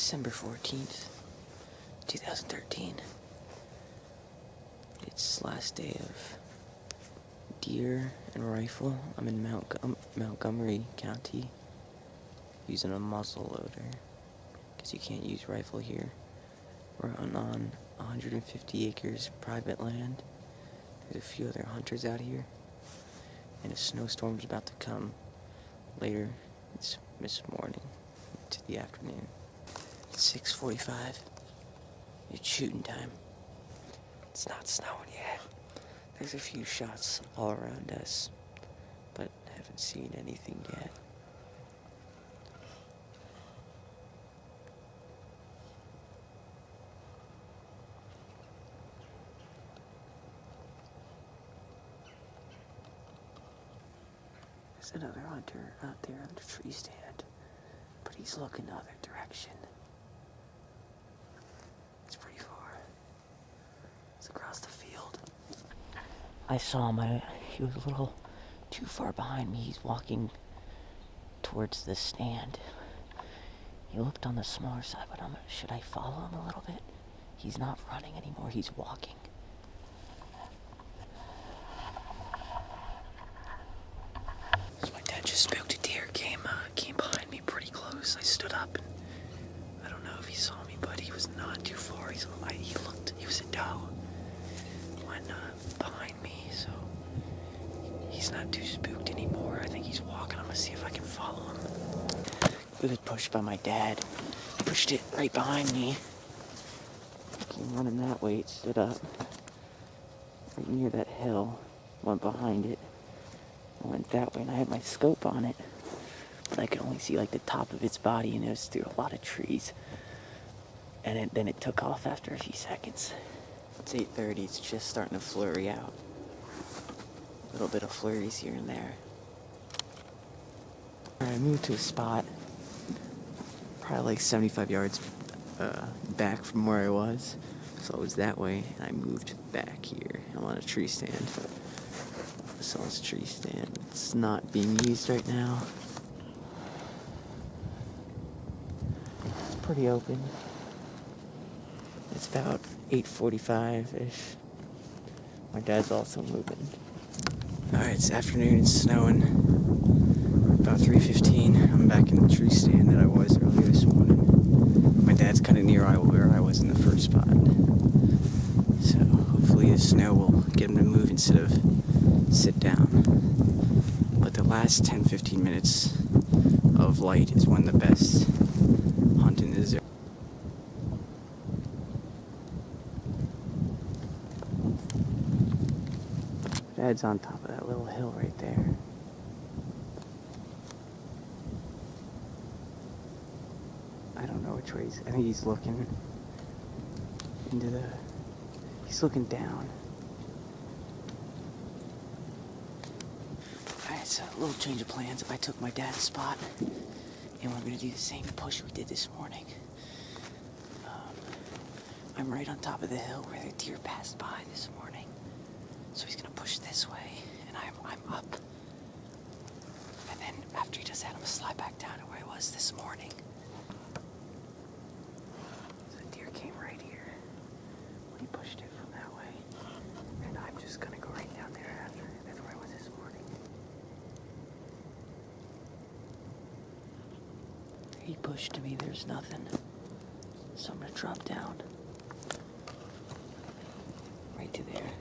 December 14th, 2013. It's last day of deer and rifle. I'm in Montgomery County using a muzzleloader because you can't use rifle here. We're on 150 acres private land. There's a few other hunters out here, and a snowstorm's about to come later this morning to the afternoon. It's 6:45. It's shooting time. It's not snowing yet. There's a few shots all around us, but haven't seen anything yet. There's another hunter out there on the tree stand, but he's looking the other direction. It's pretty far. It's across the field. I saw him. He was a little too far behind me. He's walking towards the stand. He looked on the smaller side, but should I follow him a little bit? He's not running anymore. He's walking. So my dad just spooked a deer. Came behind me pretty close. I stood up, and I don't know if he saw me, but he was not too far. He was a doe. Went behind me, so he's not too spooked anymore. I think he's walking. I'm gonna see if I can follow him. It was pushed by my dad. Pushed it right behind me. Came running that way. It stood up right near that hill. Went behind it. I went that way, and I had my scope on it, but I could only see like the top of its body, and it was through a lot of trees. And then it took off after a few seconds. It's 8:30. It's just starting to flurry out. A little bit of flurries here and there. I moved to a spot probably like 75 yards back from where I was. So it was that way, and I moved back here. I'm on a tree stand. So it's a tree stand. It's not being used right now. It's pretty open. It's about 8:45-ish. My dad's also moving. Alright, it's afternoon, it's snowing. About 3:15. I'm back in the tree stand that I was earlier this morning. My dad's kind of near where I was in the first spot. So hopefully the snow will get him to move instead of sit down. But the last 10-15 minutes of light is when the best hunting is. Dad's on top of that little hill right there. I don't know which way I think he's looking he's looking down. Alright, so a little change of plans. I took my dad's spot, and we're gonna do the same push we did this morning. I'm right on top of the hill where the deer passed by this morning. So he's gonna push this way, and I'm up. And then after he does that, I'm gonna slide back down to where I was this morning. So the deer came right here when he pushed it from that way. And I'm just gonna go right down there after. That's where I was this morning. He pushed to me, there's nothing. So I'm gonna drop down. Right to there.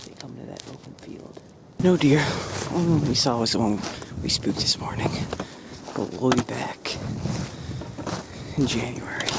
They come to that open field. No deer. All we saw was the one we spooked this morning. But we'll be back in January.